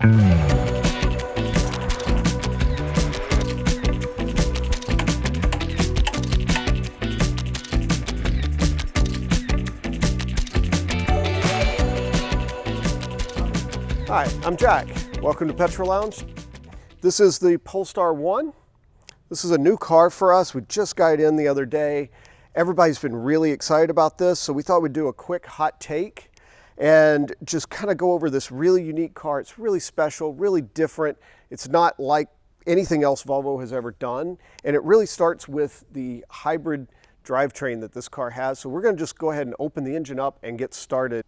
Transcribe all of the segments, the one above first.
Hi, I'm Jack. Welcome to Petrol Lounge. This is the Polestar1. This is a new car for us. We just got it in the other day. Everybody's been really excited about this, so we thought we'd do a quick hot take and just kind of go over this really unique car. It's really special, really different. It's not like anything else Volvo has ever done, and it really starts with the hybrid drivetrain that this car has. So we're going to just go ahead and open the engine up and get started.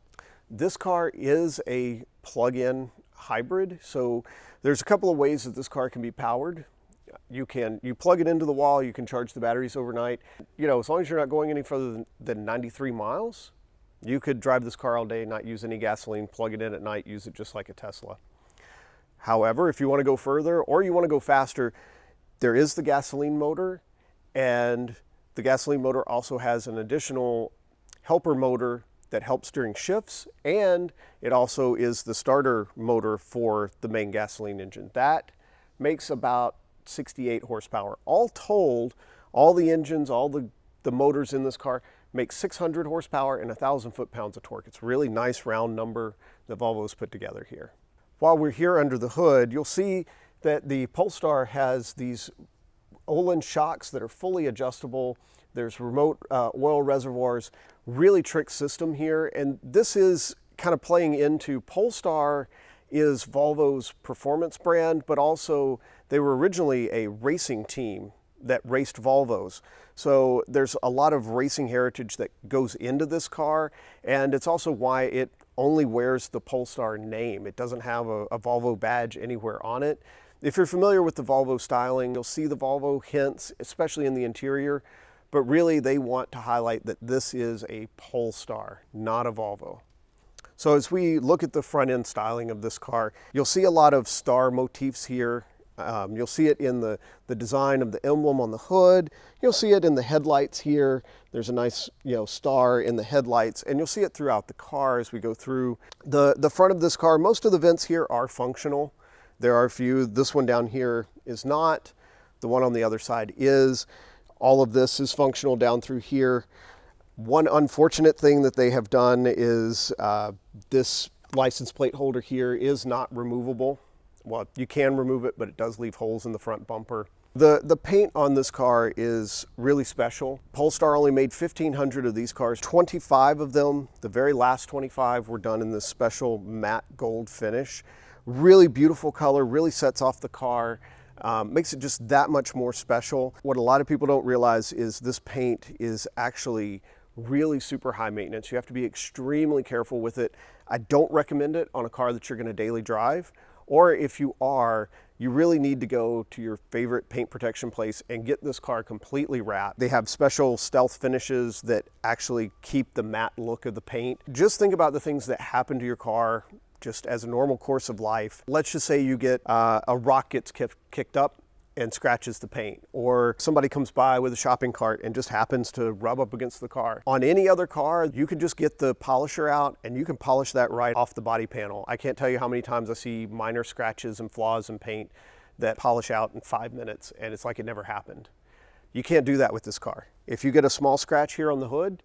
This car is a plug-in hybrid, so there's a couple of ways that this car can be powered. You plug it into the wall, you can charge the batteries overnight. You know, as long as you're not going any further than 93 miles, you could drive this car all day, not use any gasoline, plug it in at night, use it just like a Tesla. However, if you want to go further or you want to go faster, there is the gasoline motor, and the gasoline motor also has an additional helper motor that helps during shifts, and it also is the starter motor for the main gasoline engine. That makes about 68 horsepower. All told, all the engines, all the motors in this car make 600 horsepower and 1,000 foot-pounds of torque. It's a really nice round number that Volvo's put together here. While we're here under the hood, you'll see that the Polestar has these Olin shocks that are fully adjustable. There's remote oil reservoirs, really trick system here. And this is kind of playing into Polestar is Volvo's performance brand, but also they were originally a racing team that raced Volvos. So there's a lot of racing heritage that goes into this car. And it's also why it only wears the Polestar name. It doesn't have a Volvo badge anywhere on it. If you're familiar with the Volvo styling, you'll see the Volvo hints, especially in the interior. But really, they want to highlight that this is a Polestar, not a Volvo. So as we look at the front end styling of this car, you'll see a lot of star motifs here. You'll see it in the design of the emblem on the hood. You'll see it in the headlights here. There's a nice, star in the headlights, and you'll see it throughout the car as we go through. The front of this car, most of the vents here are functional. There are a few. This one down here is not. The one on the other side is. All of this is functional down through here. One unfortunate thing that they have done is this license plate holder here is not removable. Well, you can remove it, but it does leave holes in the front bumper. The paint on this car is really special. Polestar only made 1,500 of these cars. 25 of them, the very last 25, were done in this special matte gold finish. Really beautiful color, really sets off the car. Makes it just that much more special. What a lot of people don't realize is this paint is actually really super high maintenance. You have to be extremely careful with it. I don't recommend it on a car that you're going to daily drive, or if you are, you really need to go to your favorite paint protection place and get this car completely wrapped. They have special stealth finishes that actually keep the matte look of the paint. Just think about the things that happen to your car just as a normal course of life. Let's just say you get a rock gets kicked up and scratches the paint, or somebody comes by with a shopping cart and just happens to rub up against the car. On any other car, you can just get the polisher out and you can polish that right off the body panel. I can't tell you how many times I see minor scratches and flaws in paint that polish out in 5 minutes, and it's like it never happened. You can't do that with this car. If you get a small scratch here on the hood,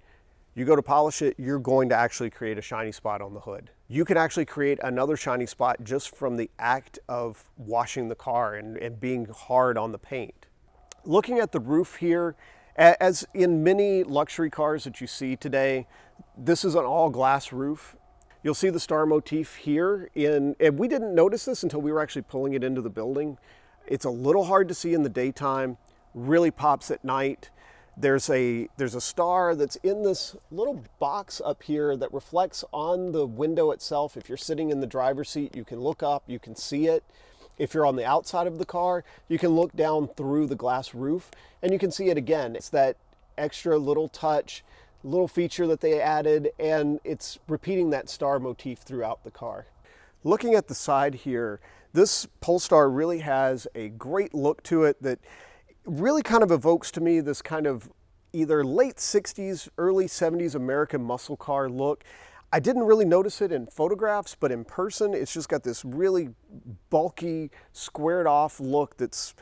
you go to polish it, you're going to actually create a shiny spot on the hood. You can actually create another shiny spot just from the act of washing the car and being hard on the paint. Looking at the roof here, as in many luxury cars that you see today, this is an all glass roof. You'll see the star motif here, and we didn't notice this until we were actually pulling it into the building. It's a little hard to see in the daytime, really pops at night. There's a star that's in this little box up here that reflects on the window itself. If you're sitting in the driver's seat, you can look up, you can see it. If you're on the outside of the car, you can look down through the glass roof and you can see it again. It's that extra little touch, little feature that they added, and it's repeating that star motif throughout the car. Looking at the side here, this Polestar really has a great look to it that really kind of evokes to me this kind of either late 60s, early 70s American muscle car look. I didn't really notice it in photographs, but in person, it's just got this really bulky, squared off look that's,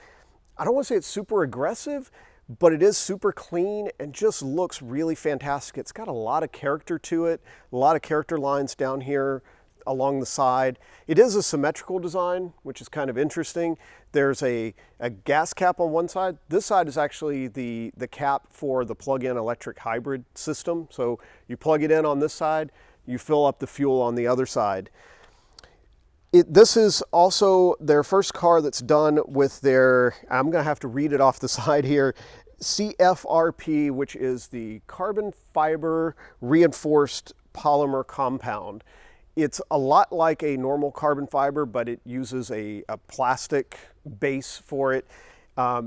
I don't want to say it's super aggressive, but it is super clean and just looks really fantastic. It's got a lot of character to it, a lot of character lines down here along the side. It is a symmetrical design, which is kind of interesting. There's a gas cap on one side. This side is actually the cap for the plug-in electric hybrid system. So you plug it in on this side, you fill up the fuel on the other side. This is also their first car that's done with their, I'm gonna have to read it off the side here, CFRP, which is the carbon fiber reinforced polymer compound. It's a lot like a normal carbon fiber, but it uses a plastic base for it.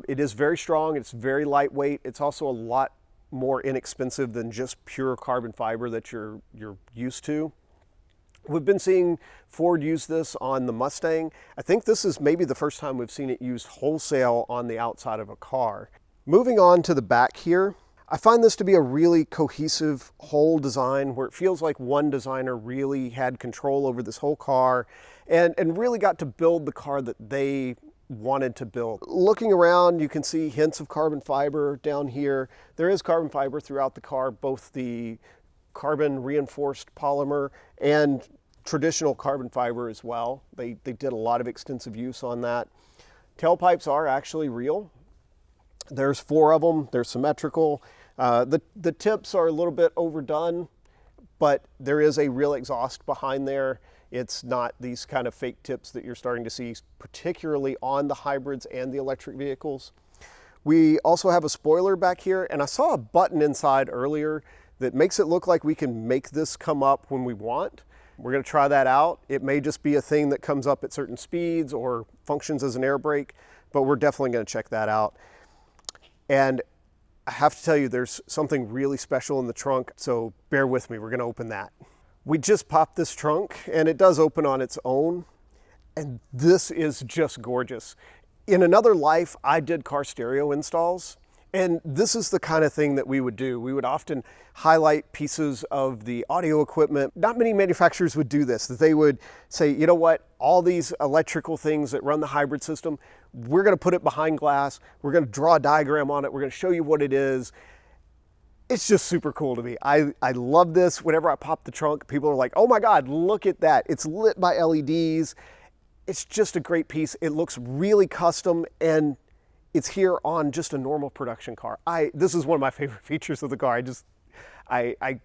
It is very strong, it's very lightweight. It's also a lot more inexpensive than just pure carbon fiber that you're used to. We've been seeing Ford use this on the Mustang. I think this is maybe the first time we've seen it used wholesale on the outside of a car. Moving on to the back here, I find this to be a really cohesive whole design where it feels like one designer really had control over this whole car and really got to build the car that they wanted to build. Looking around, you can see hints of carbon fiber down here. There is carbon fiber throughout the car, both the carbon reinforced polymer and traditional carbon fiber as well. They did a lot of extensive use on that. Tailpipes are actually real. There's 4 of them, they're symmetrical. The tips are a little bit overdone, but there is a real exhaust behind there. It's not these kind of fake tips that you're starting to see, particularly on the hybrids and the electric vehicles. We also have a spoiler back here, and I saw a button inside earlier that makes it look like we can make this come up when we want. We're gonna try that out. It may just be a thing that comes up at certain speeds or functions as an air brake, but we're definitely gonna check that out. And I have to tell you, there's something really special in the trunk, so bear with me, we're gonna open that. We just popped this trunk and it does open on its own, and this is just gorgeous. In another life, I did car stereo installs, and this is the kind of thing that we would do. We would often highlight pieces of the audio equipment. Not many manufacturers would do this, that they would say, you know what, all these electrical things that run the hybrid system, we're gonna put it behind glass, we're gonna draw a diagram on it, we're gonna show you what it is. It's just super cool to me. I love this. Whenever I pop the trunk, people are like, oh my God, look at that. It's lit by LEDs. It's just a great piece. It looks really custom, and it's here on just a normal production car. This is one of my favorite features of the car. I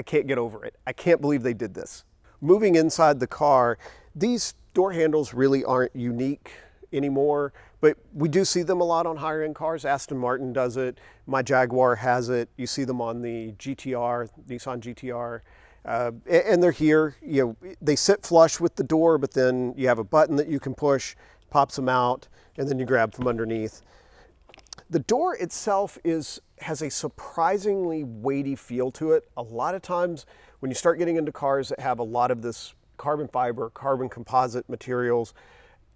can't get over it. I can't believe they did this. Moving inside the car, these door handles really aren't unique anymore, but we do see them a lot on higher end cars. Aston Martin does it. My Jaguar has it. You see them on the GTR, Nissan GTR. And they're here, you know, they sit flush with the door, but then you have a button that you can push, pops them out, and then you grab from underneath. The door itself has a surprisingly weighty feel to it. A lot of times when you start getting into cars that have a lot of this carbon fiber, carbon composite materials,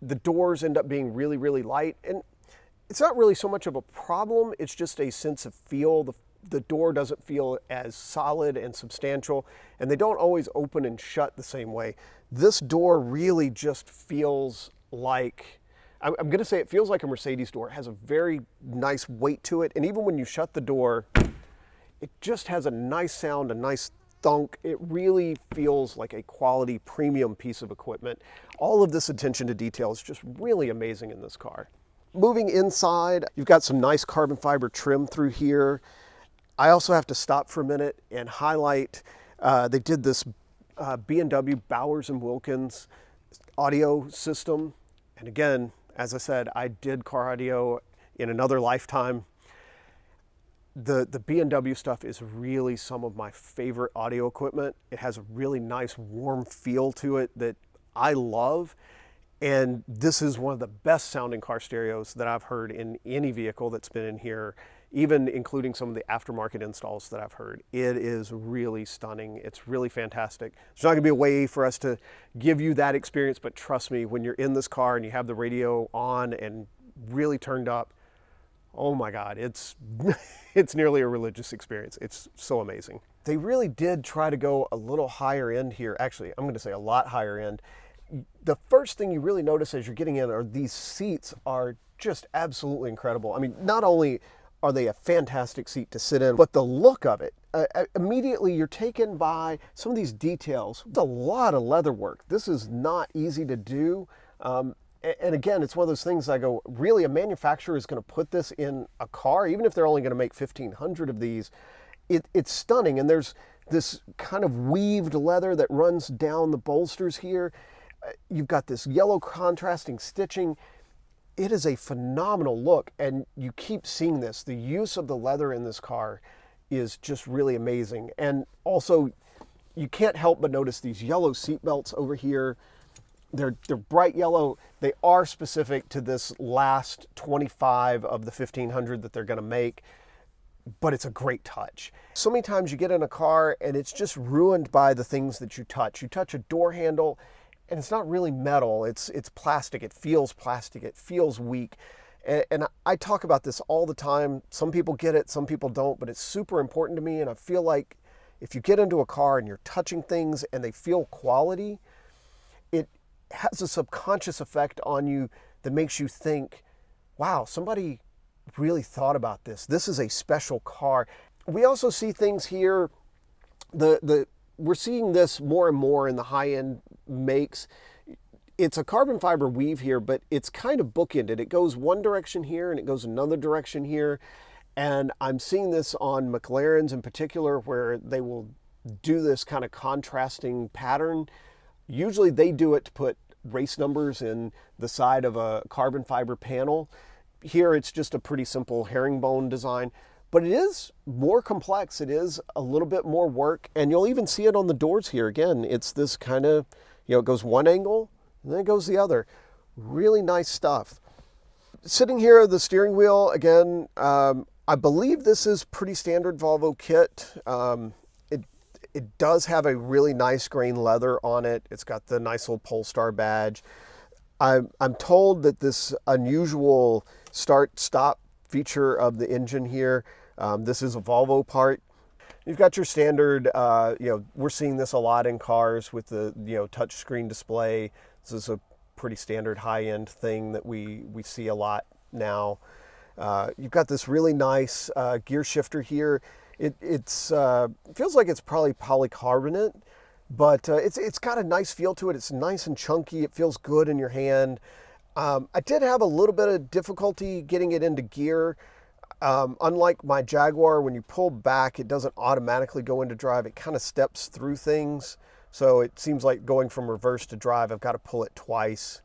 the doors end up being really, really light. And it's not really so much of a problem, it's just a sense of feel. The door doesn't feel as solid and substantial, and they don't always open and shut the same way. This door really just feels like, I'm going to say it feels like a Mercedes door. It has a very nice weight to it, and even when you shut the door, it just has a nice sound, a nice thunk. It really feels like a quality premium piece of equipment. All of this attention to detail is just really amazing in this car. Moving inside, you've got some nice carbon fiber trim through here. I also have to stop for a minute and highlight, they did this B&W Bowers & Wilkins audio system. And again, as I said, I did car audio in another lifetime. The B&W stuff is really some of my favorite audio equipment. It has a really nice warm feel to it that I love. And this is one of the best sounding car stereos that I've heard in any vehicle that's been in here, even including some of the aftermarket installs that I've heard. It is really stunning. It's really fantastic. There's not gonna be a way for us to give you that experience, but trust me, when you're in this car and you have the radio on and really turned up, oh my God, it's nearly a religious experience. It's so amazing. they really did try to go a little higher end here. Actually, I'm going to say a lot higher end. The first thing you really notice as you're getting in are these seats are just absolutely incredible. I mean, not only are they a fantastic seat to sit in, but the look of it, immediately you're taken by some of these details. It's a lot of leather work. This is not easy to do. And again, it's one of those things I go, really, a manufacturer is going to put this in a car, even if they're only going to make 1,500 of these. It's stunning. And there's this kind of weaved leather that runs down the bolsters here. You've got this yellow contrasting stitching. It is a phenomenal look, and you keep seeing this. The use of the leather in this car is just really amazing. And also, you can't help but notice these yellow seat belts over here. They're bright yellow. They are specific to this last 25 of the 1,500 that they're going to make, but it's a great touch. So many times you get in a car and it's just ruined by the things that you touch. You touch a door handle and it's not really metal. It's plastic. It feels plastic. It feels weak. And I talk about this all the time. Some people get it, some people don't, but it's super important to me. And I feel like if you get into a car and you're touching things and they feel quality, it has a subconscious effect on you that makes you think, wow, somebody really thought about this. This is a special car. We also see things here, we're seeing this more and more in the high-end makes. It's a carbon fiber weave here, but it's kind of bookended. It goes one direction here and it goes another direction here. And I'm seeing this on McLarens in particular, where they will do this kind of contrasting pattern. Usually they do it to put race numbers in the side of a carbon fiber panel. Here it's just a pretty simple herringbone design, but it is more complex. It is a little bit more work, and you'll even see it on the doors here. Again, it's this kind of, it goes one angle and then it goes the other. Really nice stuff. Sitting here at the steering wheel, again, I believe this is pretty standard Volvo kit. It does have a really nice grain leather on it. It's got the nice little Polestar badge. I'm told that this unusual start-stop feature of the engine here, this is a Volvo part. You've got your standard, we're seeing this a lot in cars with the, touchscreen display. This is a pretty standard high-end thing that we see a lot now. You've got this really nice gear shifter here. It feels like it's probably polycarbonate, but it's got a nice feel to it. It's nice and chunky. It feels good in your hand. I did have a little bit of difficulty getting it into gear. Unlike my Jaguar, when you pull back, it doesn't automatically go into drive. It kind of steps through things. So it seems like going from reverse to drive, I've got to pull it twice.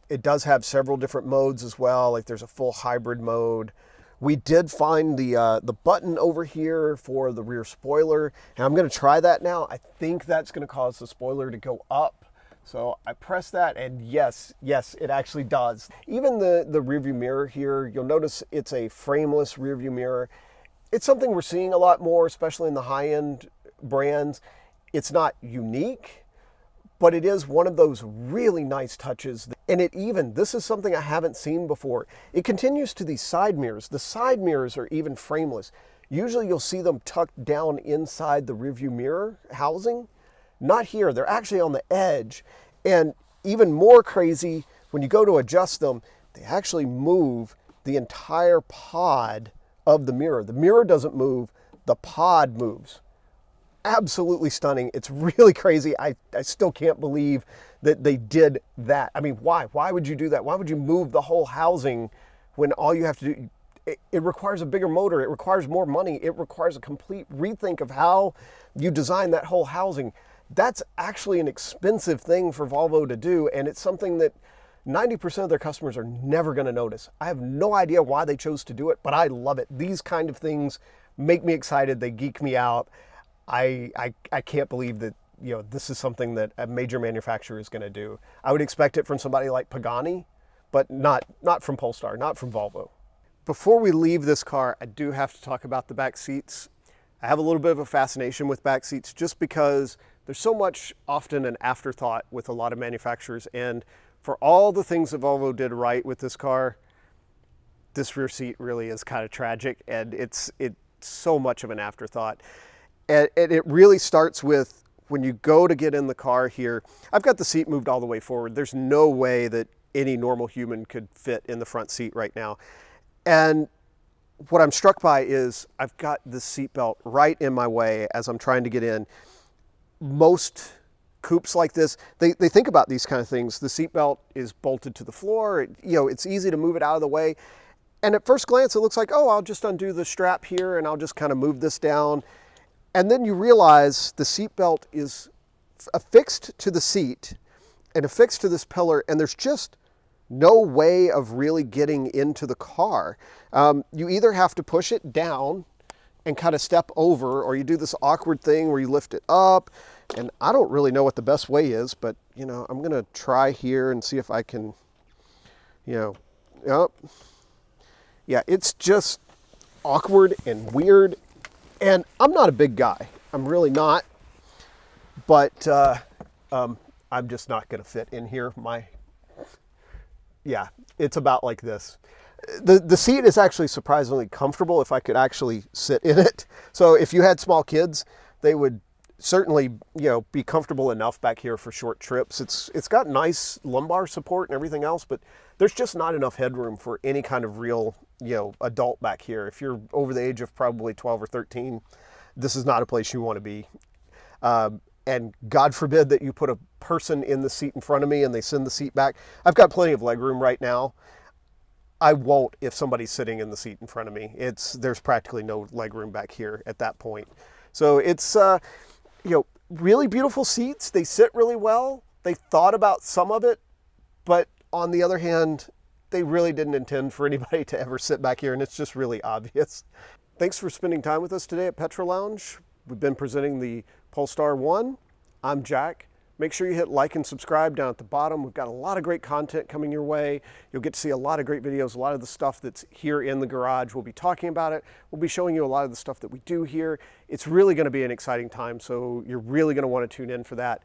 It does have several different modes as well. Like there's a full hybrid mode. We did find the button over here for the rear spoiler, and I'm going to try that now. I think that's going to cause the spoiler to go up. So I press that, and yes, it actually does. Even the rearview mirror here, you'll notice it's a frameless rearview mirror. It's something we're seeing a lot more, especially in the high-end brands. It's not unique, but it is one of those really nice touches. And this is something I haven't seen before. It continues to these side mirrors. The side mirrors are even frameless. Usually you'll see them tucked down inside the rearview mirror housing. Not here, they're actually on the edge. And even more crazy, when you go to adjust them, they actually move the entire pod of the mirror. The mirror doesn't move, the pod moves. Absolutely stunning. It's really crazy. I still can't believe that they did that. I mean, why? Why would you do that? Why would you move the whole housing when all you have to do, it requires a bigger motor, it requires more money, it requires a complete rethink of how you design that whole housing. That's actually an expensive thing for Volvo to do, and it's something that 90% of their customers are never going to notice. I have no idea why they chose to do it, but I love it. These kind of things make me excited. They geek me out. I can't believe that this is something that a major manufacturer is going to do. I would expect it from somebody like Pagani, but not from Polestar, not from Volvo. Before we leave this car, I do have to talk about the back seats. I have a little bit of a fascination with back seats just because there's so much often an afterthought with a lot of manufacturers, and for all the things that Volvo did right with this car, this rear seat really is kind of tragic, and it's so much of an afterthought. And it really starts with when you go to get in the car here. I've got the seat moved all the way forward. There's no way that any normal human could fit in the front seat right now. And what I'm struck by is I've got the seatbelt right in my way as I'm trying to get in. Most coupes like this, they think about these kind of things. The seatbelt is bolted to the floor. It's easy to move it out of the way. And at first glance, it looks like, oh, I'll just undo the strap here and I'll just kind of move this down. And then you realize the seatbelt is affixed to the seat and affixed to this pillar, and there's just no way of really getting into the car. You either have to push it down and kind of step over, or you do this awkward thing where you lift it up. And I don't really know what the best way is, but I'm gonna try here and see if I can, yeah, it's just awkward and weird. And I'm not a big guy. I'm really not. But I'm just not going to fit in here. It's about like this. The seat is actually surprisingly comfortable if I could actually sit in it. So if you had small kids, they would certainly be comfortable enough back here for short trips. It's got nice lumbar support and everything else, but there's just not enough headroom for any kind of real adult back here. If you're over the age of probably 12 or 13, this is not a place you want to be. And God forbid that you put a person in the seat in front of me and they send the seat back. I've got plenty of legroom right now. I won't if somebody's sitting in the seat in front of me. There's practically no legroom back here at that point. So it's really beautiful seats. They sit really well. They thought about some of it, but on the other hand, they really didn't intend for anybody to ever sit back here, and it's just really obvious. Thanks for spending time with us today at Petrol Lounge. We've been presenting the Polestar1. I'm Jack. Make sure you hit like and subscribe down at the bottom. We've got a lot of great content coming your way. You'll get to see a lot of great videos. A lot of the stuff that's here in the garage, we'll be talking about it. We'll be showing you a lot of the stuff that we do here. It's really going to be an exciting time, so you're really going to want to tune in for that.